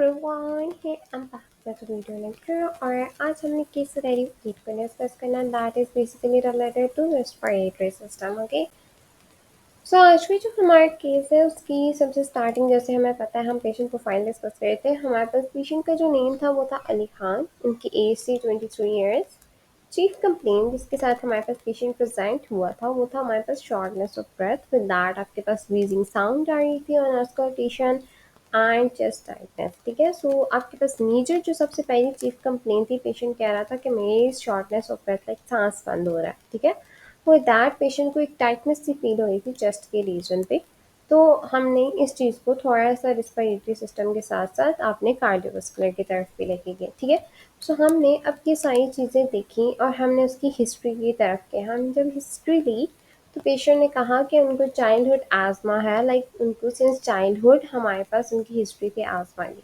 everyone, hey, I'm back with a video lecture और आज हमने केस स्टडी 8 को डिस्कस करना that is basically related to respiratory system. Okay, so आज की जो हमारा केस है उसकी सबसे स्टार्टिंग, जैसे हमें पता है हम पेशेंट प्रोफाइल डिस्कस कर रहे थे। हमारे पास पेशेंट का जो नेम था वो था अली खान, उनकी एज थी 23 ईयर्स। चीफ कंप्लेन जिसके साथ हमारे पास पेशेंट प्रेजेंट हुआ था वो था हमारे पास shortness of breath, with that आपके पास वीजिंग साउंड आ रही थी on auscultation and chest tightness. ठीक है, सो आपके पास मेजर जो सबसे पहली चीफ कंप्लेन थी, पेशेंट कह रहा था कि मेरी शॉर्टनेस ऑफ ब्रेथ, लाइक सांस बंद हो रहा है। ठीक है, विद दैट पेशेंट को एक टाइटनेस सी फील हो रही थी चेस्ट के रीजन पे। तो हमने इस चीज़ को थोड़ा सा रिस्पिरेटरी सिस्टम के साथ साथ आपने कार्डियोवास्कुलर की तरफ भी लेके गए। ठीक है, सो हमने अब ये सारी चीज़ें देखी और हमने उसकी हिस्ट्री की तरफ गए। हम जब हिस्ट्री ली तो पेशेंट ने कहा कि उनको चाइल्डहुड आजमा है, लाइक उनको सिंस चाइल्डहुड हमारे पास उनकी हिस्ट्री थी आजमा की।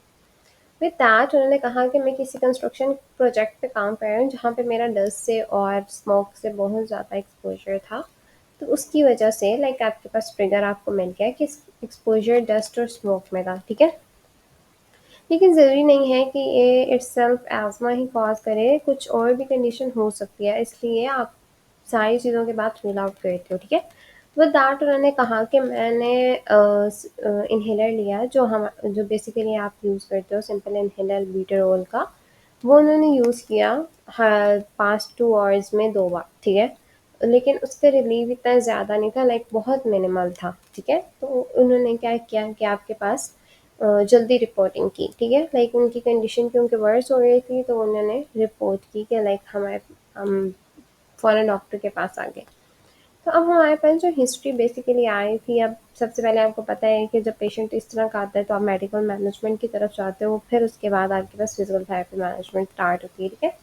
विद दैट उन्होंने कहा कि मैं किसी कंस्ट्रक्शन प्रोजेक्ट पे काम कर रहा हूँ जहाँ पे मेरा डस्ट से और स्मोक से बहुत ज़्यादा एक्सपोजर था। तो उसकी वजह से लाइक आपके पास ट्रिगर आपको मिल गया कि एक्सपोजर डस्ट और स्मोक में था। ठीक है, लेकिन ज़रूरी नहीं है कि ये इट्सेल्फ एज़मा ही कॉज करे, कुछ और भी कंडीशन हो सकती है, इसलिए आप सारी चीज़ों के बाद रूल आउट करते हो। ठीक है, विद दैट उन्होंने कहा कि मैंने इन्हेलर लिया जो बेसिकली आप यूज़ करते हो, सिंपल इन्हेलर बीटारोल का। वो उन्होंने यूज़ किया हर पास्ट 2 आवर्स में 2 बार। ठीक है, लेकिन उसका रिलीव इतना ज़्यादा नहीं था, लाइक बहुत मिनिमल था। ठीक है, तो उन्होंने क्या किया कि आपके पास जल्दी रिपोर्टिंग की। ठीक है, लाइक उनकी कंडीशन क्योंकि वर्स हो रही थी तो उन्होंने रिपोर्ट की कि लाइक हम फ़ौरन डॉक्टर के पास आ गए। तो अब हमारे पास जो हिस्ट्री बेसिकली आई थी, अब सबसे पहले आपको पता है कि जब पेशेंट इस तरह का आता है तो आप मेडिकल मैनेजमेंट की तरफ जाते हो, फिर उसके बाद आपके पास फिजिकल थेरेपी मैनेजमेंट स्टार्ट होती है। ठीक है,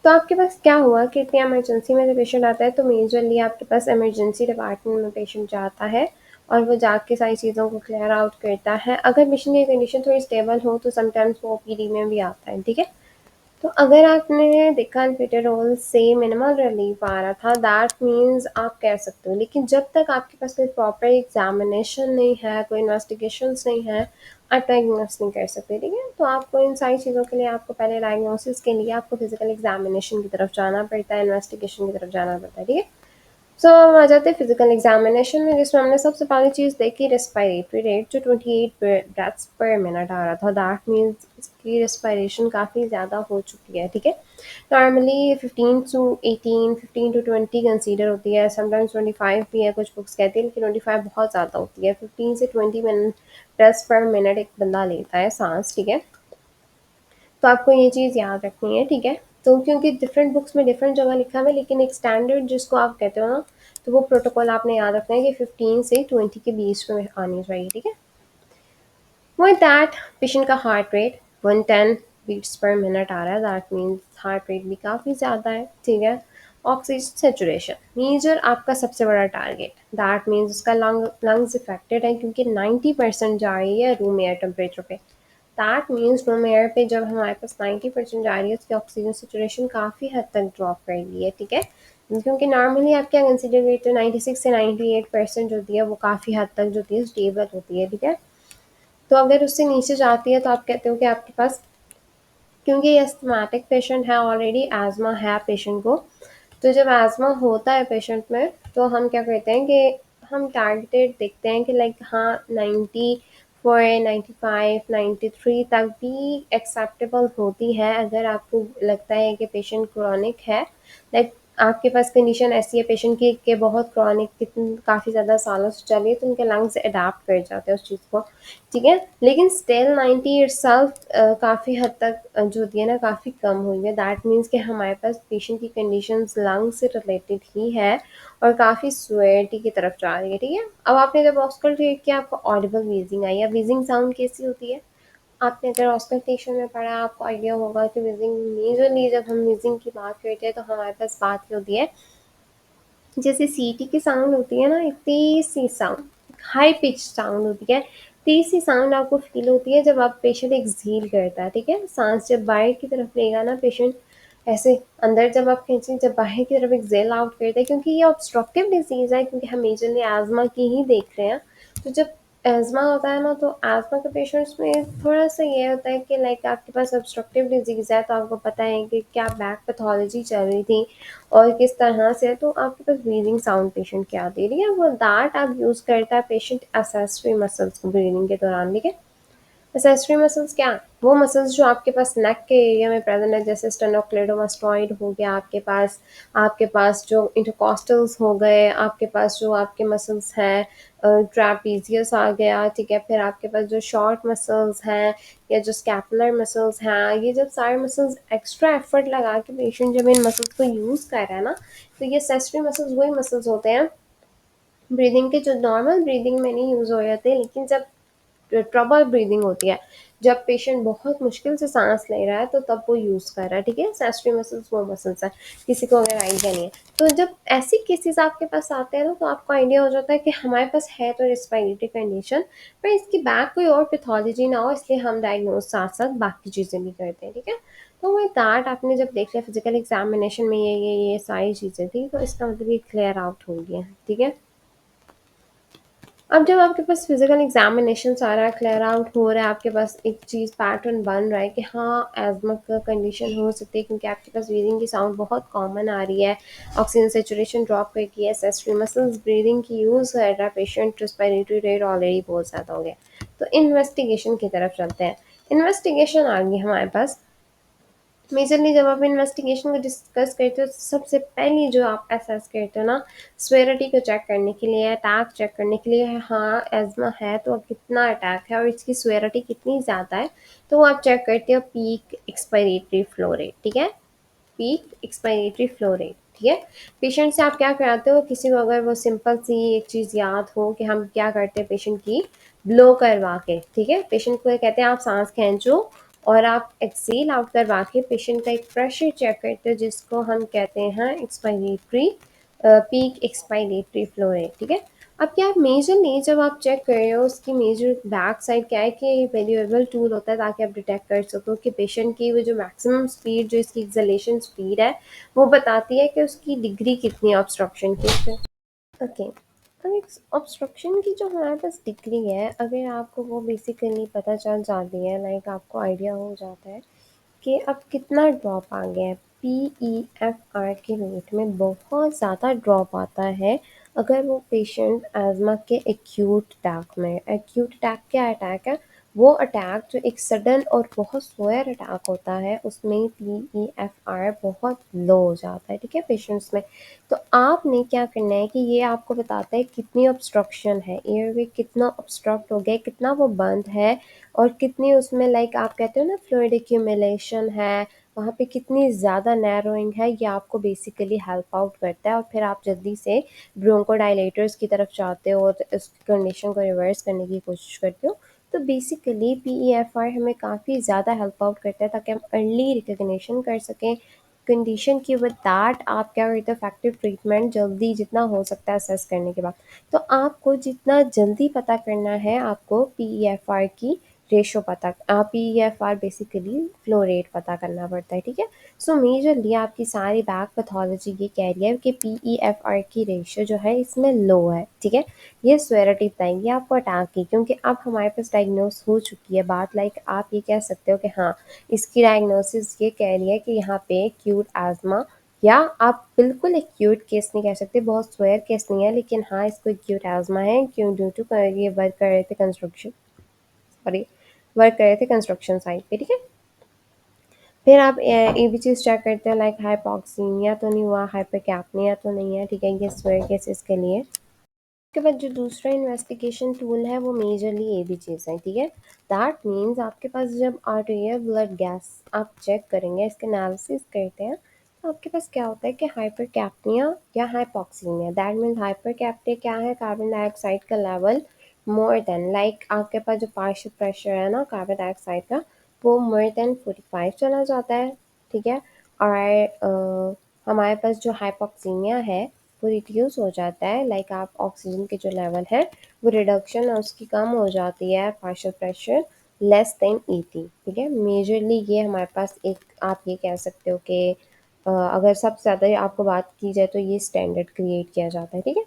तो आपके पास क्या हुआ कि इतनी इमरजेंसी में जब पेशेंट आता है तो मेजरली आपके पास इमरजेंसी डिपार्टमेंट में पेशेंट जाता है और वो जाके सारी चीज़ों को क्लियर आउट करता है। अगर पेशेंट की कंडीशन थोड़ी स्टेबल हो तो समटाइम्स वो ओपीडी में भी आता है। ठीक है, तो अगर आपने देखा अल्बेंडाजोल से मिनिमल रिलीफ आ रहा था, दैट मीन्स आप कह सकते हो। लेकिन जब तक आपके पास कोई प्रॉपर एग्जामिनेशन नहीं है, कोई इन्वेस्टिगेशंस नहीं है, आप डायग्नोस नहीं कर सकते। ठीक है, तो आपको इन सारी चीज़ों के लिए आपको पहले डायग्नोसिस के लिए आपको फिजिकल एग्जामिनेशन की तरफ जाना पड़ता है, इन्वेस्टिगेशन की तरफ जाना पड़ता है। ठीक है, सो हम आ जाते हैं फिजिकल एग्जामिनेशन में, जिसमें हमने सबसे पहली चीज़ देखी रेस्पिरेटरी रेट, जो 28 ब्रेथ्स पर मिनट आ रहा था। दैट मीन्स इसकी रेस्पिरेशन काफ़ी ज़्यादा हो चुकी है। ठीक है, नॉर्मली 15 to 20 कंसीडर होती है, समटाइम्स 25 भी है, कुछ बुक्स कहती है, लेकिन 25 बहुत ज़्यादा होती है। 15 से 20 ब्रेथ्स पर मिनट एक बंदा लेता है सांस। ठीक है, तो आपको ये चीज़ याद रखनी है। ठीक है, तो क्योंकि डिफरेंट बुक्स में डिफरेंट जगह लिखा हुआ है, लेकिन एक स्टैंडर्ड जिसको आप कहते हो ना, तो वो प्रोटोकॉल आपने याद रखना है कि 15 से 20 के बीच में आनी चाहिए। ठीक है, विद दैट पेशेंट का heart rate 110 beats per minute आ रहा है, दैट मीन्स हार्ट रेट भी काफ़ी ज़्यादा है। ठीक है, ऑक्सीजन सेचुरेशन मेजर आपका सबसे बड़ा टारगेट, दैट मीन्स उसका लंग्स इफेक्टेड है क्योंकि 90% जा रही है रूम एयर टेम्परेचर पे। दैट मीन्स रूम एयर पे जब हमारे पास 90% जा रही है, उसकी ऑक्सीजन सेचुरेशन काफ़ी हद तक ड्रॉप कर रही है। ठीक है, क्योंकि नॉर्मली आप क्या कंसिडर करते हो, 96 से 98% जो होती है वो काफ़ी हद तक जो होती है स्टेबल होती है। ठीक है, तो अगर उससे नीचे जाती है तो आप कहते हो कि आपके पास, क्योंकि ये अस्थमाटिक पेशेंट है, ऑलरेडी एज़मा है पेशेंट को, तो जब एज़मा होता है पेशेंट में तो हम क्या करते हैं कि हम टारगेटेड देखते हैं कि लाइक हाँ 94 95 93 तक भी एक्सेप्टेबल होती है। अगर आपको लगता है कि पेशेंट क्रॉनिक है, लाइक आपके पास कंडीशन ऐसी है पेशेंट की कि बहुत क्रॉनिक कितनी काफ़ी ज़्यादा सालों से चली है, तो उनके लंग्स अडाप्ट कर जाते हैं उस चीज़ को। ठीक है, लेकिन स्टिल 90 इटसेल्फ काफ़ी हद तक जो होती है ना काफ़ी कम हुई है। दैट मीन्स कि हमारे पास पेशेंट की कंडीशंस लंग्स से रिलेटेड ही है और काफ़ी स्वेटी की तरफ जा रही है। ठीक है, अब आपने जब ऑस्कल्टेट किया आपको ऑडिबल वीजिंग आई है। वीजिंग साउंड कैसी होती है, आपने अगर ऑस्कल्टेशन में पढ़ा आपको आइडिया होगा कि वीजिंग मेजरली जब हम वीजिंग की बात करते हैं तो हमारे पास बात ये होती है, जैसे सीटी की साउंड होती है ना, एक तेज सी साउंड, हाई पिच साउंड होती है, तेज सी साउंड आपको फील होती है जब आप पेशेंट एक्सहेल करता है। ठीक है, सांस जब बाहर की तरफ लेगा ना पेशेंट, ऐसे अंदर जब आप खींचें, जब बाहर की तरफ एक्सहेल आउट करता है, क्योंकि ये ऑब्स्ट्रक्टिव डिजीज़ है, क्योंकि हम मेजरली एज़मा की ही देख रहे हैं। तो जब एज़मा होता है ना, तो एज़मा के पेशेंट्स में थोड़ा-सा ये होता है कि लाइक आपके पास ऑब्स्ट्रक्टिव डिज़ीज़ है, तो आपको पता है कि क्या बैक पैथोलॉजी चल रही थी और किस तरह से, तो आपके पास ब्रीदिंग साउंड पेशेंट क्या दे रही है, वो दैट आप यूज़ करता है पेशेंट एक्सेसरी मसल्स को ब्रीदिंग के दौरान, ठीक है? एक्सेसरी मसल्स क्या? वो मसल्स जो आपके पास नेक के एरिया में प्रेज़ेंट है, जैसे स्टेनोक्लेडोमास्टॉइड हो गया आपके पास जो इंटरकॉस्टल्स हो गए, आपके पास जो आपके मसल्स हैं, ट्रैपीज़ियस आ गया, ठीक है? फिर आपके पास जो शॉर्ट मसल्स हैं या जो स्कैपुलर मसल्स हैं, ये जब सारे मसल्स एक्स्ट्रा एफर्ट लगा के पेशेंट जब इन मसल्स को यूज़ कर रहा है ना, तो ये एक्सेसरी मसल्स वही मसल्स होते हैं ब्रीदिंग के, जो नॉर्मल ब्रीदिंग में नहीं यूज़ हो जाते, लेकिन जब ट्रबल ब्रीदिंग होती है, जब पेशेंट बहुत मुश्किल से सांस ले रहा है, तो तब वो यूज़ कर रहा है, ठीक है? सेंसरी मसल्स वो मसल्स हैं, किसी को अगर आइडिया नहीं है, तो जब ऐसी केसेस आपके पास आते हैं ना, तो आपको आइडिया हो जाता है कि हमारे पास है तो रिस्पायरेटरी कंडीशन, पर इसकी बैक कोई और पैथोलॉजी ना हो, इसलिए हम डायग्नोज साथ साथ बाकी चीज़ें भी करते हैं, ठीक है? तो विद दैट आपने जब देख लिया फिजिकल एग्जामिनेशन में ये सारी चीज़ें थी, तो इसका मतलब ये क्लियर आउट हो गया, ठीक है? अब जब आपके पास फिजिकल एग्जामिनेशन सारा क्लियर आउट हो रहा है, आपके पास एक चीज़ पैटर्न बन रहा है कि हाँ एज़मा का कंडीशन हो सकती है, क्योंकि आपके पास ब्रीदिंग की साउंड बहुत कॉमन आ रही है, ऑक्सीजन सेचुरेशन ड्रॉप करके एसेसरी मसल्स ब्रीदिंग की यूज़ कर रहा है पेशेंट, रिस्पायरेटरी रेट ऑलरेडी बहुत ज़्यादा हो गया, तो इन्वेस्टिगेशन की तरफ चलते हैं। इन्वेस्टिगेशन आ गई हमारे पास। मेजरली जब आप इन्वेस्टिगेशन को डिस्कस करते हो, तो सबसे पहली जो आप असेस करते हो ना, स्वेरिटी को चेक करने के लिए, अटैक चेक करने के लिए, हाँ एज़मा है तो अब कितना अटैक है और इसकी स्वेरिटी कितनी ज़्यादा है, तो वो आप चेक करते हो पीक एक्सपायरेटरी फ्लो रेट, ठीक है? पीक एक्सपायरेटरी फ्लो रेट, ठीक है? पेशेंट से आप क्या कराते हो, किसी को अगर वो सिंपल सी एक चीज़ याद हो कि हम क्या करते हैं पेशेंट की ब्लो करवा के, ठीक है? पेशेंट को कहते हैं आप सांस खींचो और आप एक्सेल आउट करवा के पेशेंट का एक प्रेशर चेक करते हो, जिसको हम कहते हैं expiratory peak expiratory flow rate, ठीक है? अब क्या मेजरली जब आप चेक कर रहे हो, उसकी मेजर बैक साइड क्या है कि वैल्यूएबल टूल होता है, ताकि आप डिटेक्ट कर सको कि पेशेंट की वो जो मैक्सिमम स्पीड, जो इसकी एक्सलेशन स्पीड है, वो बताती है कि उसकी डिग्री कितनी है ऑब्स्ट्रक्शन की। ओके, अब एक ऑब्स्ट्रक्शन की जो हमारे पास डिग्री है, अगर आपको वो बेसिकली पता चल जाती है, लाइक आपको आइडिया हो जाता है कि अब कितना ड्रॉप आ गया है, PEFR के रेट में बहुत ज़्यादा ड्रॉप आता है अगर वो पेशेंट एज़मा के एक्यूट अटैक में। एक्यूट अटैक क्या अटैक है? वो अटैक जो एक सडन और बहुत सोयर अटैक होता है, उसमें PEFR बहुत लो हो जाता है, ठीक है, पेशेंट्स में। तो आपने क्या करना है कि ये आपको बताता है कितनी ऑब्स्ट्रक्शन है, एयरवे कितना ऑब्स्ट्रक्ट हो गया, कितना वो बंद है, और कितनी उसमें लाइक आप कहते हो ना फ्लूइड एक्यूमुलेशन है, वहाँ पे कितनी ज़्यादा नैरोइंग है, ये आपको बेसिकली हेल्प आउट करता है, और फिर आप जल्दी से ब्रोंकोडायलेटर्स की तरफ जाते हो और इस कंडीशन को रिवर्स करने की कोशिश करते हो। तो बेसिकली PEFR हमें काफ़ी ज़्यादा हेल्प आउट करता है, ताकि हम अर्ली रिकग्निशन कर सकें कंडीशन की, विद दैट आप क्या करते हो, इफेक्टिव ट्रीटमेंट जल्दी जितना हो सकता है असेस करने के बाद। तो आपको जितना जल्दी पता करना है, आपको PEFR की रेशो पता, PEFR बेसिकली फ्लो रेट पता करना पड़ता है, ठीक है? सो मेजरली आपकी सारी बैक पैथोलॉजी ये कह रही है कि PEFR की रेशो जो है इसमें लो है, ठीक है? ये स्वेरिटी बताएंगी आपको अटैक की, क्योंकि अब हमारे पास डायग्नोस हो चुकी है बात, लाइक आप ये कह सकते हो कि हाँ इसकी डायग्नोसिस ये कह रही है कि यहाँ पे एक्यूट एज़मा, या आप बिल्कुल एक्यूट केस नहीं कह सकते, बहुत स्वेयर केस नहीं है, लेकिन हाँ इसको एक्यूट एज़मा है, क्यों, ड्यू टू ये वर्क कर रहे थे कंस्ट्रक्शन, सॉरी, वर्क कर रहे थे कंस्ट्रक्शन साइट पे, ठीक है? फिर आप ये भी चीज़ चेक करते हो, लाइक हाइपोक्सीमिया तो नहीं हुआ, हाइपरकैप्निया तो नहीं है, ठीक है, ये स्वेयर केसेस के लिए। उसके बाद जो दूसरा इन्वेस्टिगेशन टूल है, वो मेजरली ये भी चीज़ है, ठीक है? दैट मीन्स आपके पास जब आर्टेरियल ब्लड गैस आप चेक करेंगे, इसके एनालिसिस करते हैं, तो आपके पास क्या होता है कि हाइपरकैप्निया या हाइपोक्सीमिया, दैट मीन्स हाइपरकैप्निया क्या है, कार्बन डाइऑक्साइड का लेवल मोर देन, लाइक आपके पास जो पार्शियल प्रेशर है ना कार्बन डाइऑक्साइड का, वो मोर देन 45 चला जाता है, ठीक है? और हमारे पास जो हाइपोक्सीमिया है वो रिड्यूस हो जाता है, लाइक आप ऑक्सीजन के जो लेवल है वो रिडक्शन है उसकी कम हो जाती है, पार्शियल प्रेशर लेस देन 80, ठीक है? मेजरली ये हमारे पास एक, आप ये कह सकते हो कि अगर सबसे ज़्यादा आपको बात की जाए तो ये स्टैंडर्ड क्रिएट किया जाता है, ठीक है?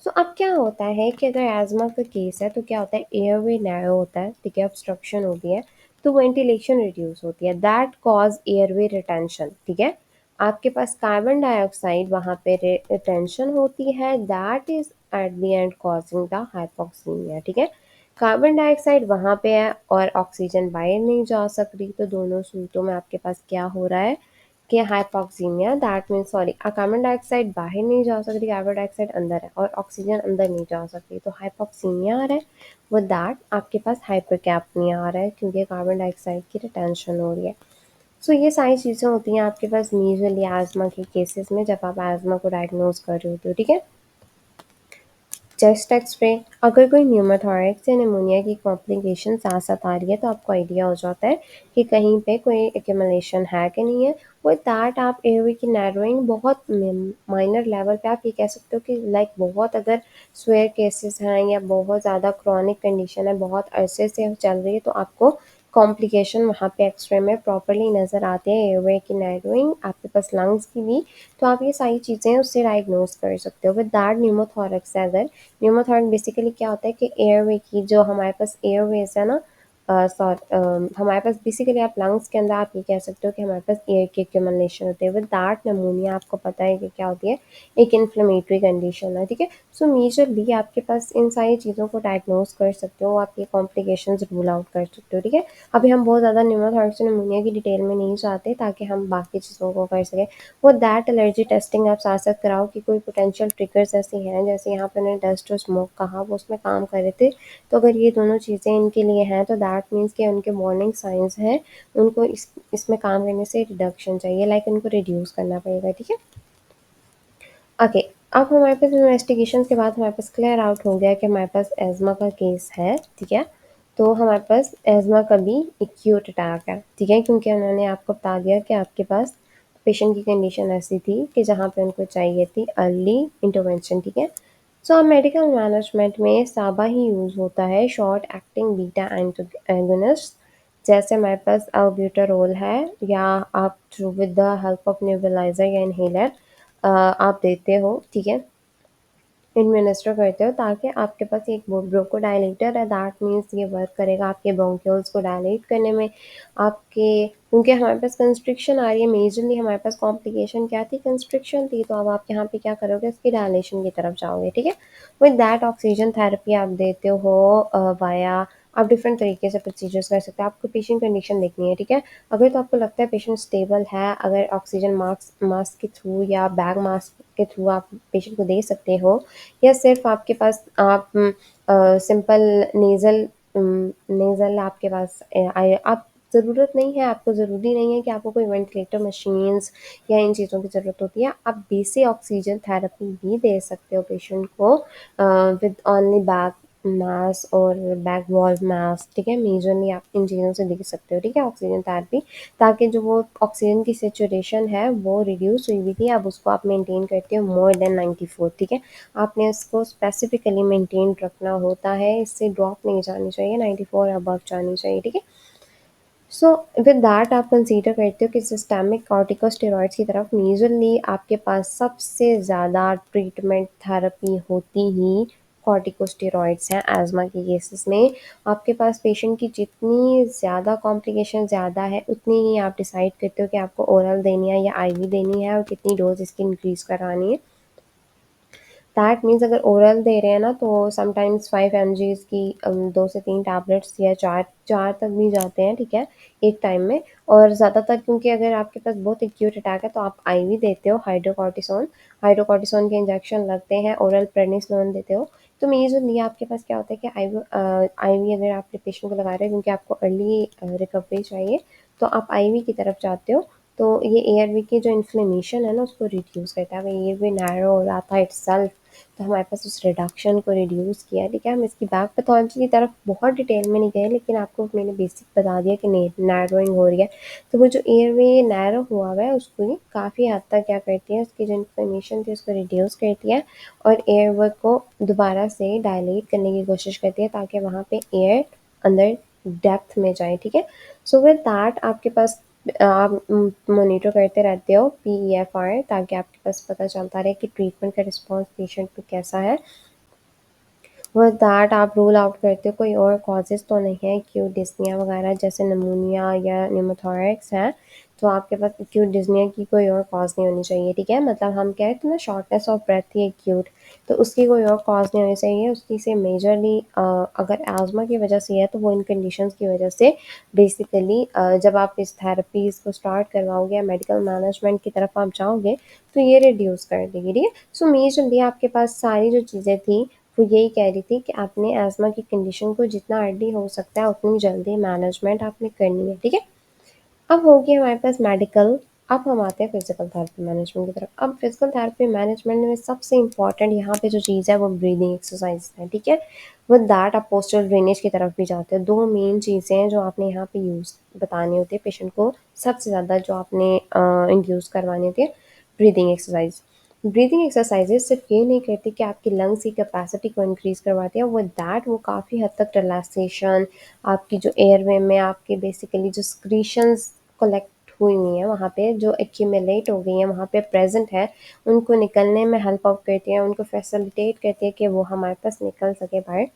सो अब क्या होता है कि अगर एज़मा का केस है तो क्या होता है, एयरवे नैरो होता है, ठीक है, ऑब्स्ट्रक्शन होती है, तो वेंटिलेशन रिड्यूस होती है, दैट कॉज एयरवे रिटेंशन, ठीक है। आपके पास कार्बन डाइऑक्साइड वहाँ पे रिटेंशन होती है, that is at the end causing the hypoxaemia, ठीक है। कार्बन डाइऑक्साइड वहाँ पे है और ऑक्सीजन बाहर नहीं जा सक रही, तो दोनों सूरतों में आपके पास क्या हो रहा है कि hypoxaemia, that means sorry, carbon dioxide बाहर नहीं जा सकती, कार्बन डाइऑक्साइड अंदर है और ऑक्सीजन अंदर नहीं जा सकती, तो हाइपोक्सीमिया आ रहा है। वो दैट आपके पास हाइपोकैप्निया आ रहा है क्योंकि कार्बन डाइऑक्साइड की रिटेंशन हो रही है। सो ये सारी चीज़ें होती हैं आपके पास मेजरली एज़मा के केसेस में जब आप एज़मा को डायग्नोज कर रहे होते हो, ठीक है। चेस्ट एक्स-रे, अगर कोई न्यूमोथोरैक्स या निमोनिया की कॉम्प्लिकेशन साथ साथ आ रही है तो आपको आइडिया हो जाता है कि कहीं पे कोई एक्यूमुलेशन है कि नहीं है। विद दैट आप एयरवे की नैरोइंग बहुत माइनर लेवल पे आप ये कह सकते हो कि लाइक बहुत अगर स्वेयर केसेस हैं या बहुत ज़्यादा क्रॉनिक कंडीशन है, बहुत अरसे से चल रही है, तो आपको कॉम्प्लिकेशन वहाँ पे एक्सरे में प्रॉपर्ली नज़र आते हैं, एयरवे की नैरोइंग, आपके पास लंग्स की भी, तो आप ये सारी चीज़ें उससे डायग्नोज कर सकते हो। विद दैट न्यूमोथोरैक्स है अगर, न्यूमोथोरैक्स बेसिकली क्या होता है कि एयरवे की जो हमारे पास एयरवेज है ना, हमारे पास बेसिकली आप लंग्स के अंदर आप ये कह सकते हो कि हमारे पास एयर की एक्यूमुलेशन होती है। विद दैट निमोनिया आपको पता है कि क्या होती है, एक इन्फ्लेमेटरी कंडीशन है, ठीक है। सो मेजरली आपके पास इन सारी चीज़ों को डायग्नोज कर सकते हो, आप ये कॉम्प्लिकेशंस रूल आउट कर सकते हो, ठीक है। अभी हम बहुत ज़्यादा न्यूमोथोरैक्स और निमोनिया की डिटेल में नहीं जाते ताकि हम बाकी चीज़ों को कर सकें। वो दैट एलर्जी टेस्टिंग आप साथ साथ कराओ कि कोई पोटेंशियल ट्रिगर्स ऐसे हैं, जैसे यहाँ पे उन्होंने डस्ट और स्मोक कहा, वो उसमें काम कर रहे थे, तो अगर ये दोनों चीज़ें इनके लिए हैं तो दैट मीन्स कि उनके वार्निंग साइंस हैं, उनको इसमें काम करने से रिडक्शन चाहिए, लाइक उनको रिड्यूस करना पड़ेगा, ठीक है। ओके, अब हमारे पास इन्वेस्टिगेशन के बाद हमारे पास क्लियर आउट हो गया कि हमारे पास एज़मा का केस है, ठीक है। तो हमारे पास एज़मा का भी एक्यूट अटैक है, ठीक है, क्योंकि उन्होंने आपको बता दिया कि आपके पास पेशेंट की कंडीशन ऐसी थी कि जहाँ पे उनको चाहिए थी अर्ली इंटरवेंशन, ठीक है। सो अब मेडिकल मैनेजमेंट में साबा ही यूज़ होता है, शॉर्ट एक्टिंग बीटा एगोनिस्ट, जैसे हमारे पास अल्ब्यूटारोल है, या आप through with the help of nebuliser या इनहेलर आप देते हो, ठीक है, एडमिनिस्टर करते हो, ताकि आपके पास एक ब्रोंकोडायलेटर है, दैट मीन्स ये वर्क करेगा आपके ब्रोंक्यूल्स को डायलेट करने में, आपके, क्योंकि हमारे पास कंस्ट्रिक्शन आ रही है, मेजरली हमारे पास कॉम्प्लिकेशन क्या थी, कंस्ट्रिक्शन थी, तो अब आप यहाँ पे क्या करोगे, इसकी डायलेशन की तरफ जाओगे, ठीक है। विद दैट ऑक्सीजन थेरेपी आप देते हो वाया, आप डिफरेंट तरीके से प्रोसीजर्स कर सकते हो, आपको पेशेंट कंडीशन देखनी है, ठीक है। अगर तो आपको लगता है पेशेंट स्टेबल है, अगर ऑक्सीजन मास्क मास्क के थ्रू या बैग मास्क के थ्रू आप पेशेंट को दे सकते हो, या सिर्फ आपके पास आप सिंपल नेज़ल नेज़ल आपके पास आप ज़रूरत नहीं है, आपको ज़रूरी नहीं है कि आपको कोई वेंटिलेटर मशीन्स या इन चीज़ों की ज़रूरत होती है, आप बेसिक ऑक्सीजन थेरेपी भी दे सकते हो पेशेंट को विद ओनली बैक मास्क और बैक वॉल्व मास्क, ठीक है, मेजरली आप इन चीज़ों से दे सकते हो, ठीक है, ऑक्सीजन थेरेपी, ताकि जो वो ऑक्सीजन की सिचुएशन है वो रिड्यूस हुई हुई थी, अब उसको आप मेंटेन करते हो मोर देन 94, ठीक है। आपने इसको स्पेसिफिकली मेंटेन रखना होता है, इससे ड्रॉप नहीं जानी चाहिए, 94 अबव जानी चाहिए, ठीक है। सो विद दैट आप कंसीडर करते हो कि सिस्टेमिक कॉर्टिकोस्टेरॉइड्स की तरफ मेजरली आपके पास सबसे ज़्यादा ट्रीटमेंट थेरेपी होती ही कॉर्टिकोस्टेरॉइड्स हैं एज़मा के केसेस में। आपके पास पेशेंट की जितनी ज़्यादा कॉम्प्लिकेशन ज़्यादा है, उतनी ही आप डिसाइड करते हो कि आपको ओरल देनी है या आईवी देनी है और कितनी डोज इसकी इंक्रीज़ करानी है। दैट मीन्स अगर ओरल दे रहे हैं ना, तो समटाइम्स 5 एमजीज़ की 2 से 3 टैबलेट्स या 4 तक भी जाते हैं, ठीक है, एक टाइम में। और ज़्यादातर क्योंकि अगर आपके पास बहुत एक्यूट अटैक है तो आप आईवी देते हो, हाइड्रोकॉर्टिसोन, हाइड्रोकॉर्टिसोन के इंजेक्शन लगते हैं, ओरल प्रेडनिसोलोन देते हो। तो मेजरली आपके पास क्या होता है कि आईवी अगर आप पेशेंट को लगा रहे हैं क्योंकि आपको अर्ली रिकवरी चाहिए, तो आप आईवी की तरफ जाते हो। तो ये एयरवे की जो इन्फ्लेमेशन है ना, उसको रिड्यूस करता है। अगर एयरवे नैरो हो रहा था इटसेल्फ, तो हमारे पास उस रिडक्शन को रिड्यूस किया, ठीक है। हम इसकी बैक पैथोलॉजी की तरफ बहुत डिटेल में नहीं गए, लेकिन आपको मैंने बेसिक बता दिया कि नैरोइंग हो रही है, तो वो जो एयरवे नैरो हुआ हुआ है उसको ये काफ़ी हद तक क्या करती है, उसकी जो इन्फ्लेमेशन थी उसको रिड्यूस करती है और एयरवे को दोबारा से डायलेट करने की कोशिश करती है, ताकि वहाँ पे एयर अंदर डेप्थ में जाए, ठीक है। सो विद दैट आपके पास आप मॉनिटर करते रहते हो PEFR, ताकि आपके पास पता चलता रहे कि ट्रीटमेंट का रिस्पॉन्स पेशेंट पे कैसा है। विद दैट आप रूल आउट करते हो कोई और कॉजेज़ तो नहीं है एक्यूट डिस्निया वगैरह जैसे निमोनिया या न्यूमोथोरैक्स है, तो आपके पास एक्यूट डिस्निया की कोई और कॉज़ नहीं होनी चाहिए, ठीक है? मतलब हम कह रहे थे ना शॉर्टनेस ऑफ ब्रेथ थी एक्यूट, तो उसकी कोई और कॉज़ नहीं होनी चाहिए। उसकी से मेजरली अगर एज़मा की वजह से है तो वो इन कंडीशंस की वजह से बेसिकली जब आप इस थेरेपीज़ को स्टार्ट करवाओगे या मेडिकल मैनेजमेंट की तरफ आप जाओगे, तो ये रिड्यूस कर देगी, ठीक है? सो मेजरली आपके पास सारी जो चीज़ें थी वो यही कह रही थी कि आपने एज़मा की कंडीशन को जितना अर्ली हो सकता है उतनी जल्दी मैनेजमेंट आपने करनी है, ठीक है? अब हो गया हमारे पास मेडिकल। अब हम आते हैं फिजिकल थेरेपी मैनेजमेंट की तरफ। अब फिजिकल थेरेपी मैनेजमेंट में सबसे इम्पॉर्टेंट यहाँ पे जो चीज़ है वो ब्रीदिंग एक्सरसाइज है, ठीक है? विद दैट आप पोस्टल ड्रेनेज की तरफ भी जाते हो। दो मेन चीज़ें हैं जो आपने यहाँ पे यूज़ बतानी होती है पेशेंट को, सबसे ज़्यादा जो आपने इंड्यूस करवानी होती है ब्रीदिंग एक्सरसाइज। ब्रीदिंग एक्सरसाइजेज सिर्फ ये नहीं करती कि आपकी लंग्स की कैपेसिटी को इंक्रीज़ करवाती है, विद दैट वो काफ़ी हद तक रिलैक्सेशन, आपकी जो एयरवे में आपके बेसिकली जो सिक्रीशंस कलेक्ट हुई हुई हैं वहाँ पे, जो एक्यूमुलेट हो गई हैं वहाँ पे प्रेजेंट है, उनको निकलने में हेल्प आउट करती है, उनको फैसिलिटेट करती है कि वो हमारे पास निकल सके बाहर।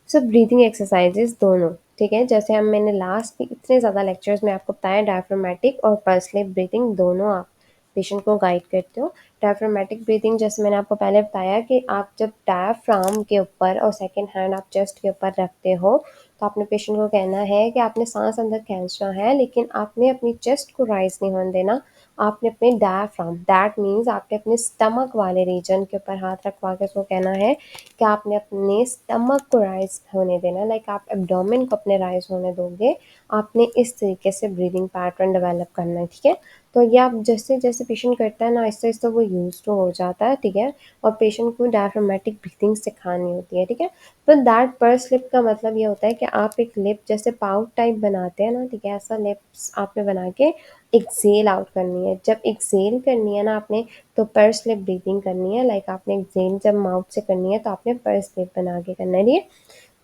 सो ब्रीथिंग एक्सरसाइजेस दोनों, ठीक है? जैसे हम मैंने लास्ट के इतने ज़्यादा लेक्चर्स में आपको बताया डायफ्रामेटिक और पर्स स्लिप ब्रीथिंग दोनों आप पेशेंट को गाइड करते हो। डायफ्रामेटिक ब्रीथिंग जैसे मैंने आपको पहले बताया कि आप जब डायफ्राम के ऊपर और सेकंड हैंड आप चेस्ट के ऊपर रखते हो, तो आपने पेशेंट को कहना है कि आपने सांस अंदर खींचना है लेकिन आपने अपनी चेस्ट को राइज नहीं होने देना, आपने अपने डायफ्राम दैट मीन्स आपने अपने स्टमक वाले रीजन के ऊपर हाथ रखवा के उसको कहना है कि आपने अपने स्टमक को राइज होने देना, लाइक आप एब्डोमेन को अपने राइज होने दोगे, आपने इस तरीके से ब्रीदिंग पैटर्न डेवलप करना है, ठीक है? तो ये आप जैसे जैसे पेशेंट करता है ना आहिस्ता आहिस्ता वो यूज टू हो जाता है, ठीक है? और पेशेंट को डायफ्रामेटिक ब्रीथिंग सिखानी होती है, ठीक है? तो दैट पर स्लिप का मतलब ये होता है कि आप एक लिप जैसे पाउट टाइप बनाते हैं ना, ठीक है? ऐसा लिप्स आपने बना के एक्सेल आउट करनी है। जब एक्सेल करनी है ना आपने, तो पर स्लिप ब्रीथिंग करनी है, लाइक आपने एक्सेल जब माउथ से करनी है तो आपने पर स्लिप बना के करना है, ठीक है?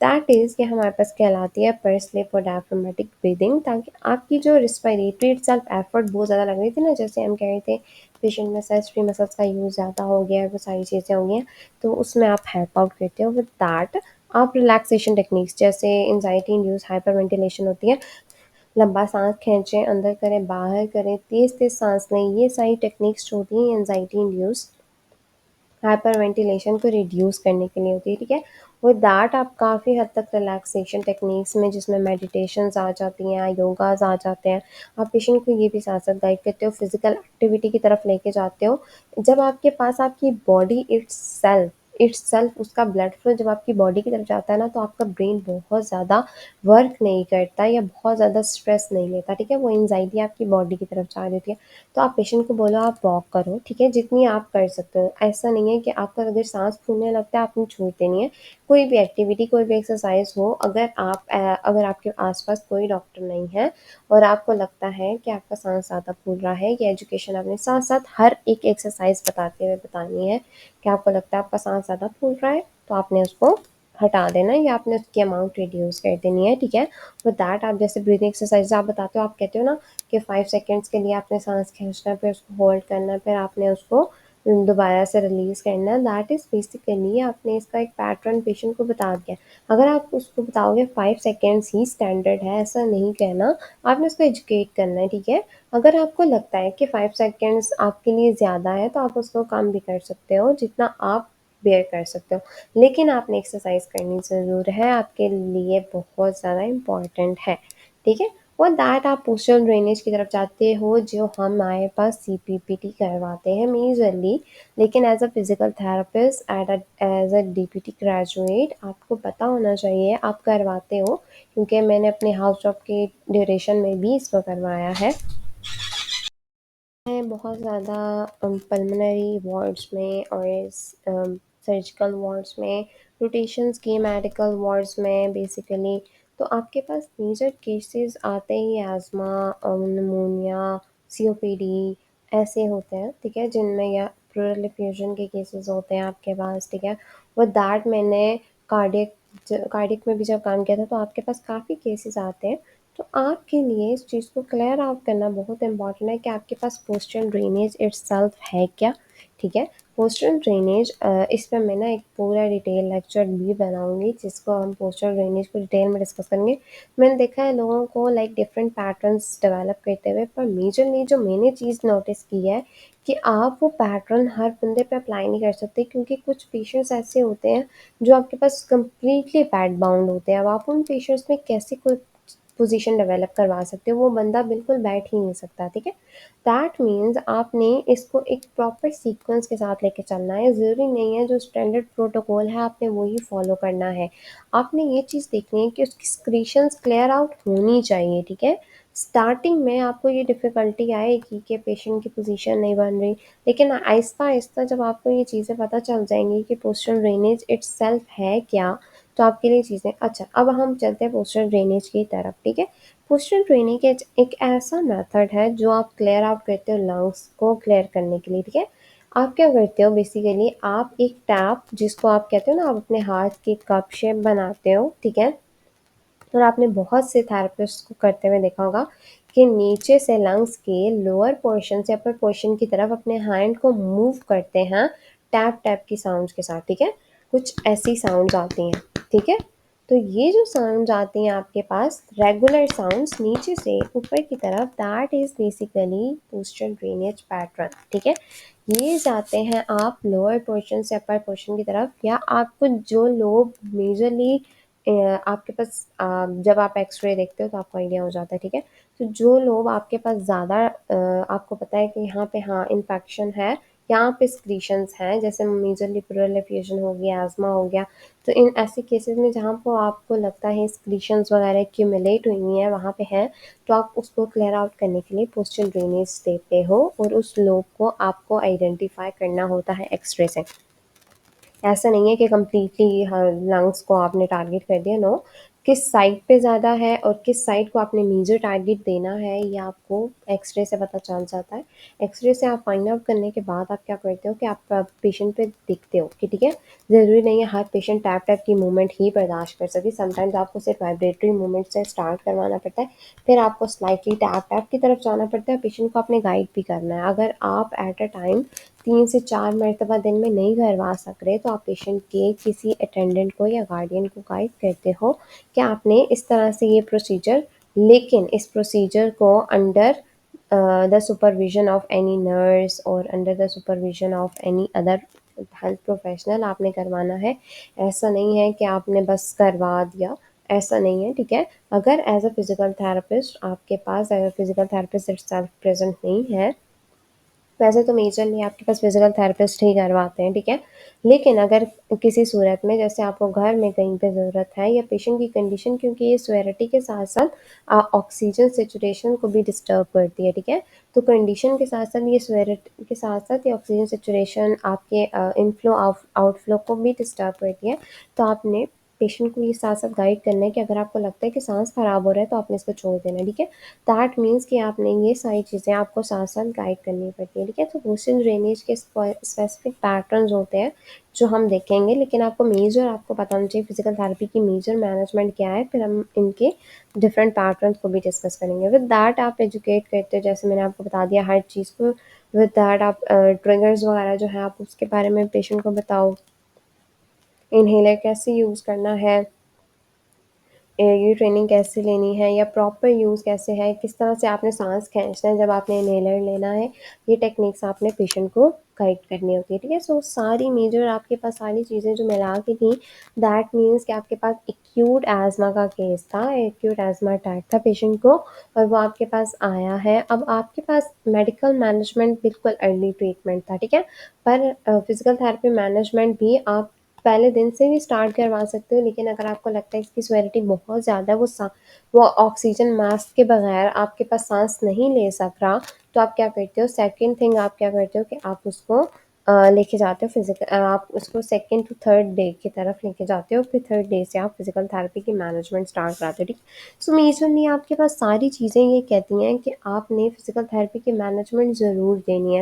दैट इज़ कि हमारे पास कहलाती है पर स्लिप और डायफ्रामेटिक ब्रीदिंग, ताकि आपकी जो रिस्पिरेटरी सेल्फ एफर्ट बहुत ज़्यादा लग रही थी ना, जैसे हम कह रहे थे पेशेंट में सेंसरी मसल्स का यूज़ ज़्यादा हो गया है, वो सारी चीज़ें हो गई हैं, तो उसमें आप हेल्प आउट करते हो। विद दैट आप रिलैक्सेशन टेक्निक्स जैसे एंजाइटी इंड्यूस हाइपर वेंटिलेशन होती है, लंबा सांस खींचें, अंदर करें, बाहर करें, तेज़ तेज़ सांस लें, ये सारी टेक्निक्स जो होती हैं एंजाइटी इंड्यूस हाइपर वेंटिलेशन को रिड्यूस करने के लिए होती है, ठीक है? विद दैट आप काफ़ी हद तक रिलैक्सेशन टेक्निक्स में जिसमें मेडिटेशंस आ जाती हैं, योगाज़ आ जाते हैं, आप पेशेंट को ये भी साथ-साथ गाइड करते हो, फिज़िकल एक्टिविटी की तरफ लेके जाते हो। जब आपके पास आपकी बॉडी इट्ससेल्फ उसका ब्लड फ्लो जब आपकी बॉडी की तरफ जाता है ना, तो आपका ब्रेन बहुत ज़्यादा वर्क नहीं करता या बहुत ज़्यादा स्ट्रेस नहीं लेता, ठीक है? वो एंग्ज़ायटी आपकी बॉडी की तरफ जा रही होती है। तो आप पेशेंट को बोलो आप वॉक करो, ठीक है? जितनी आप कर सकते हो। ऐसा नहीं है कि आपका अगर साँस फूलने लगता है आपने छोड़ देनी है। कोई भी एक्टिविटी, कोई भी एक्सरसाइज़ हो, अगर आपके आस-पास कोई डॉक्टर नहीं है और आपको लगता है कि आपका साँस ज़्यादा फूल रहा है, ये एजुकेशन आपने साथ-साथ हर एक एक्सरसाइज़ बताते हुए बतानी है कि आपको लगता है आपका साँस ज़्यादा फूल रहा है, तो आपने उसको हटा देना है या आपने उसकी अमाउंट रिड्यूस कर देनी है, ठीक है? विद दैट आप जैसे ब्रीथिंग एक्सरसाइज़ आप बताते हो, आप कहते हो ना कि 5 सेकंड्स के लिए आपने साँस खींचना है, फिर उसको होल्ड करना है, फिर आपने उसको दोबारा से रिलीज़ करना है। दैट इज़ बेसिकली आपने इसका एक पैटर्न पेशेंट को बता दिया। अगर आप उसको बताओगे 5 सेकंड्स ही स्टैंडर्ड है, ऐसा नहीं कहना, आपने उसको एजुकेट करना है, ठीक है? अगर आपको लगता है कि 5 सेकंड्स आपके लिए ज़्यादा है, तो आप उसको कम भी कर सकते हो, जितना आप बेयर कर सकते हो। लेकिन आपने एक्सरसाइज़ करनी ज़रूर है, आपके लिए बहुत ज़्यादा इम्पॉर्टेंट है, ठीक है? और दैट आप पोस्टल ड्रेनेज की तरफ जाते हो जो हमारे पास सीपीपीटी करवाते हैं मेजरली, लेकिन as a physical therapist as a DPT graduate आपको पता होना चाहिए आप करवाते हो, क्योंकि मैंने अपने हाउस जॉब के ड्यूरेशन में भी इसको करवाया है। मैं बहुत ज़्यादा पल्मोनरी वार्ड्स में और सर्जिकल वार्ड्स में रोटेशंस की, मेडिकल वार्ड्स में बेसिकली, तो आपके पास मेजर केसेस आते ही अस्थमा, निमोनिया, सीओपीडी ऐसे होते हैं, ठीक है? जिनमें या प्लूरल एफ्यूजन के केसेस होते हैं आपके पास, ठीक है? विद दैट मैंने कार्डियक कार्डियक में भी जब काम किया था तो आपके पास काफ़ी केसेस आते हैं। तो आपके लिए इस चीज़ को क्लियर आउट करना बहुत इम्पॉर्टेंट है कि आपके पास पोस्टल ड्रेनेज इट्सेल्फ है क्या? ठीक है। पोस्टरल ड्रेनेज, इस पर मैं ना एक पूरा डिटेल लेक्चर भी बनाऊंगी जिसको हम पोस्टरल ड्रेनेज को डिटेल में डिस्कस करेंगे। मैंने देखा है लोगों को लाइक डिफरेंट पैटर्न्स डेवलप करते हुए, पर मेजरली जो मैंने चीज़ नोटिस की है कि आप वो पैटर्न हर बंदे पे अप्लाई नहीं कर सकते, क्योंकि कुछ पेशेंट्स ऐसे होते हैं जो आपके पास कम्प्लीटली पैड बाउंड होते हैं। अब आप उन पेशेंट्स में कैसे कोई पोजीशन डेवलप करवा सकते हो, वो बंदा बिल्कुल बैठ ही नहीं सकता, ठीक है। दैट मीन्स आपने इसको एक प्रॉपर सीक्वेंस के साथ लेके चलना है। ज़रूरी नहीं है जो स्टैंडर्ड प्रोटोकॉल है आपने वही फॉलो करना है। आपने ये चीज़ देखनी है कि उसकी स्क्रीशंस क्लियर आउट होनी चाहिए, ठीक है। स्टार्टिंग में आपको ये डिफ़िकल्टी आएगी कि पेशेंट की पोजीशन नहीं बन रही, लेकिन आहिस्ता-आहिस्ता जब आपको ये चीज़ें पता चल जाएँगी कि पोस्चरल ड्रेनेज इटसेल्फ है क्या, तो आपके लिए चीज़ें अच्छा, अब हम चलते हैं पोस्चरल ड्रेनेज की तरफ, ठीक है। पोस्चरल ड्रेनेज एक ऐसा मेथड है जो आप क्लियर आउट करते हो लंग्स को क्लियर करने के लिए, ठीक है। आप क्या करते हो बेसिकली, आप एक टैप जिसको आप कहते हो ना, आप अपने हाथ की कप शेप बनाते हो, ठीक है। और आपने बहुत से थेरेपिस्ट को करते हुए देखा होगा कि नीचे से लंग्स के लोअर पोर्शन से अपर पोर्शन की तरफ अपने हैंड को मूव करते हैं टैप टैप की साउंड्स के साथ, ठीक है। कुछ ऐसी साउंड्स आती हैं, ठीक है। तो ये जो साउंड्स आती हैं आपके पास रेगुलर साउंड्स नीचे से ऊपर की तरफ, that is basically postural drainage pattern, ठीक है। ये जाते हैं आप लोअर पोर्शन से अपर पोर्शन की तरफ, या आपको जो लोग मेजरली आपके पास जब आप एक्सरे देखते हो तो आपको आइडिया हो जाता है, ठीक है। तो जो लोग आपके पास ज़्यादा आपको पता है कि यहाँ पे हाँ इन्फेक्शन है, यहाँ पे स्क्रीशंस हैं, जैसे मेजरली प्लूरल एफ्यूजन हो गया, एज़मा हो गया, तो इन ऐसे केसेस में जहाँ पर आपको लगता है स्क्रीशंस वगैरह एक्यूमुलेट हुई हैं वहाँ पे हैं, तो आप उसको क्लियर आउट करने के लिए पोस्टल ड्रेनेज देते हो, और उस लोग को आपको आइडेंटिफाई करना होता है एक्सरे से। ऐसा नहीं है कि कम्प्लीटली लंग्स को आपने टारगेट कर दिया, नो। किस साइड पे ज़्यादा है और किस साइड को आपने मेजर टारगेट देना है, ये आपको एक्सरे से पता चल जाता है। एक्सरे से आप फाइंड आउट करने के बाद आप क्या करते हो कि आप पेशेंट पे देखते हो कि ठीक है, ज़रूरी नहीं है हर पेशेंट टैप टैप की मूवमेंट ही बर्दाश्त कर सके। समटाइम्स आपको सिर्फ वाइब्रेटरी मूवमेंट से स्टार्ट करवाना पड़ता है, फिर आपको स्लाइटली टैप टैप की तरफ जाना पड़ता है, पेशेंट को आपने गाइड भी करना है। अगर आप एट अ टाइम 3 से 4 मरतबा दिन में नहीं करवा सक रहे, तो आप पेशेंट के किसी अटेंडेंट को या गार्डियन को गाइड करते हो कि आपने इस तरह से ये प्रोसीजर, लेकिन इस प्रोसीजर को under the supervision of any nurse और under the supervision of any other health professional आपने करवाना है। ऐसा नहीं है कि आपने बस करवा दिया, ऐसा नहीं है, ठीक है। अगर एज अ फिजिकल थेरेपिस्ट आपके पास as a physical therapist itself present नहीं है, वैसे तो मेजरली आपके पास फिजिकल थेरेपिस्ट ही करवाते हैं, ठीक है। लेकिन अगर किसी सूरत में जैसे आपको घर में कहीं पे ज़रूरत है, या पेशेंट की कंडीशन, क्योंकि ये सीवियरिटी के साथ साथ ऑक्सीजन सेचुरेशन को भी डिस्टर्ब करती है, ठीक है। तो कंडीशन के साथ साथ ये सीवियरिटी के साथ साथ ये ऑक्सीजन सेचुरेशन आपके इनफ्लो आउटफ्लो को भी डिस्टर्ब करती है। तो आपने पेशेंट को ये साथ साथ गाइड करना है कि अगर आपको लगता है कि सांस खराब हो रहा है तो आपने इसको छोड़ देना है, ठीक है। दैट मीन्स कि आपने ये सारी चीज़ें आपको साथ-साथ गाइड करनी पड़ती है, ठीक है। तो पोस्टल ड्रेनेज के स्पेसिफिक पैटर्न्स होते हैं जो हम देखेंगे, लेकिन आपको मेजर आपको पता होना चाहिए फिजिकल थेरेपी की मेजर मैनेजमेंट क्या है, फिर हम इनके डिफरेंट पैटर्न्स को भी डिस्कस करेंगे। विद दैट आप एजुकेट करते हो, जैसे मैंने आपको बता दिया हर चीज़ को। विद दैट आप ट्रिगर्स वगैरह जो है आप उसके बारे में पेशेंट को बताओ, इन्हेलर कैसे यूज़ करना है, ये ट्रेनिंग कैसे लेनी है, या प्रॉपर यूज़ कैसे है, किस तरह से आपने सांस खींचना है जब आपने इन्हेलर लेना है, ये टेक्निक्स आपने पेशेंट को गाइड करनी होती है, ठीक है। सो सारी मेजर आपके पास सारी चीज़ें जो मिला के थी, दैट मीन्स कि आपके पास एक्यूट एज़मा का केस था, एक्यूट एज़मा अटैक था पेशेंट को, और वो आपके पास आया है। अब आपके पास मेडिकल मैनेजमेंट बिल्कुल अर्ली ट्रीटमेंट था, ठीक है। पर फिजिकल थेरेपी मैनेजमेंट भी आप पहले दिन से भी स्टार्ट करवा सकते हो, लेकिन अगर आपको लगता है इसकी सीवियरिटी बहुत ज़्यादा है, वो ऑक्सीजन मास्क के बगैर आपके पास सांस नहीं ले सक रहा, तो आप क्या करते हो, सेकंड थिंग आप क्या करते हो कि आप उसको लेके जाते हो आप उसको सेकंड टू थर्ड डे की तरफ लेके जाते हो, फिर थर्ड डे से आप फिजिकल थेरेपी की मैनेजमेंट स्टार्ट कराते हो, ठीक। सो मेजरली आपके पास सारी चीज़ें ये कहती हैं कि आपने फिजिकल थेरेपी की मैनेजमेंट ज़रूर देनी है।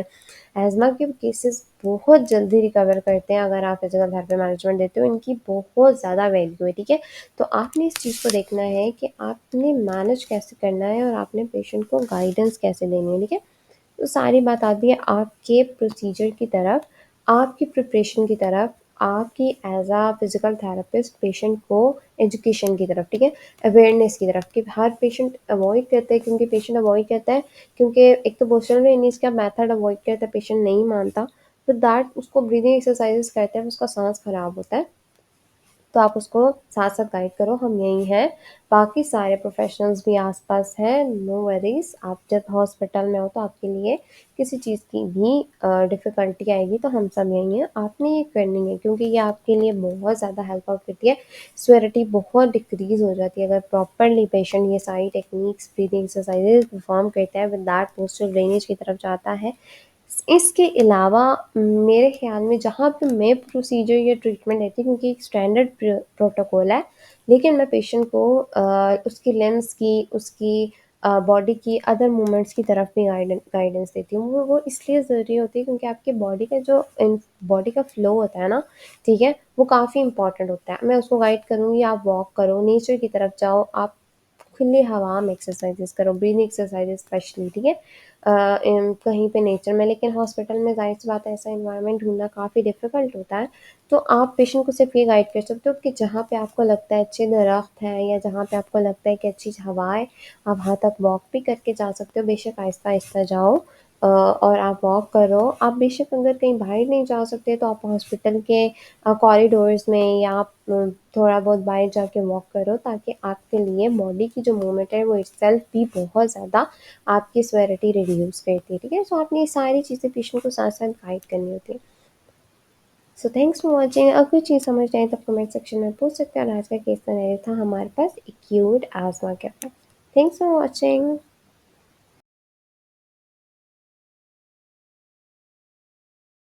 एज़मा के केसेस बहुत जल्दी रिकवर करते हैं अगर आप फिजिकल थेरेपी मैनेजमेंट देते हो, इनकी बहुत ज़्यादा वैल्यू है, ठीक है। तो आपने इस चीज़ को देखना है कि आपने मैनेज कैसे करना है और आपने पेशेंट को गाइडेंस कैसे देनी है, ठीक है। तो सारी बात आती है आपके प्रोसीजर की तरफ, आपकी प्रिपरेशन की तरफ, आपकी as a physical therapist patient को एजुकेशन की तरफ, ठीक है, अवेयरनेस की तरफ कि हर पेशेंट अवॉइड करते हैं, क्योंकि पेशेंट अवॉइड करता है क्योंकि एक तो बोस्टल रेनिस का मेथड अवॉइड करता है, पेशेंट नहीं मानता, तो दैट उसको ब्रीदिंग एक्सरसाइजेस करते हैं, उसका सांस खराब होता है, तो आप उसको साथ साथ गाइड करो, हम यहीं हैं, बाकी सारे प्रोफेशनल्स भी आसपास हैं, नो वरीज, आप जब हॉस्पिटल में हो तो आपके लिए किसी चीज़ की भी डिफ़िकल्टी आएगी तो हम सब यहीं हैं, आपने ये करनी है क्योंकि ये आपके लिए बहुत ज़्यादा हेल्प आउट करती है, स्वेरिटी बहुत डिक्रीज़ हो जाती है अगर प्रॉपरली पेशेंट ये सारी टेक्निक्स ब्रीदिंग एक्सरसाइजेज परफॉर्म करता है, विद दैट पोस्टल ड्रेनेज की तरफ जाता है। इसके अलावा मेरे ख़्याल में जहाँ पे मैं प्रोसीजर या ट्रीटमेंट देती हूँ क्योंकि एक स्टैंडर्ड प्रोटोकॉल है, लेकिन मैं पेशेंट को उसकी लिम्स की, उसकी बॉडी की अदर मूवमेंट्स की तरफ भी गाइडेंस देती हूँ। वो इसलिए ज़रूरी होती है क्योंकि आपकी बॉडी का जो बॉडी का फ्लो होता है ना, ठीक है, वो काफ़ी इंपॉर्टेंट होता है। मैं उसको गाइड करूँगी, आप वॉक करो, नेचर की तरफ जाओ, आप खुली हवा में एक्सरसाइजेस करो, ब्रीदिंग एक्सरसाइजेस स्पेशली, ठीक है, कहीं पे नेचर में, लेकिन हॉस्पिटल में ज़ाहिर सी बात है ऐसा एनवायरनमेंट ढूँढना काफ़ी डिफ़िकल्ट होता है, तो आप पेशेंट को सिर्फ ये गाइड कर सकते हो कि जहाँ पे आपको लगता है अच्छे दरख्त हैं या जहाँ पे आपको लगता है कि अच्छी हवा है, आप वहाँ तक वॉक भी करके जा सकते हो, बेशक आहिस्ता-आहिस्ता जाओ, और आप वॉक करो। आप बेशक अगर कहीं बाहर नहीं जा सकते तो आप हॉस्पिटल के कॉरिडोर्स में या आप थोड़ा बहुत बाहर जाके वॉक करो, ताकि आपके लिए बॉडी की जो मूवमेंट है वो इटसेल्फ भी बहुत ज़्यादा आपकी स्वेरिटी रिड्यूस करती है, ठीक है। सो आपने ये सारी चीज़ें पेशेंट को साथ साथ गाइड करनी होती है। So thanks for watching. अगर कोई चीज़ समझ नहीं आए तो कमेंट सेक्शन में पूछ सकते हैं, और आज का केस सिनेरियो था हमारे पास एक्यूट आस्मा के ऊपर। Thanks for watching.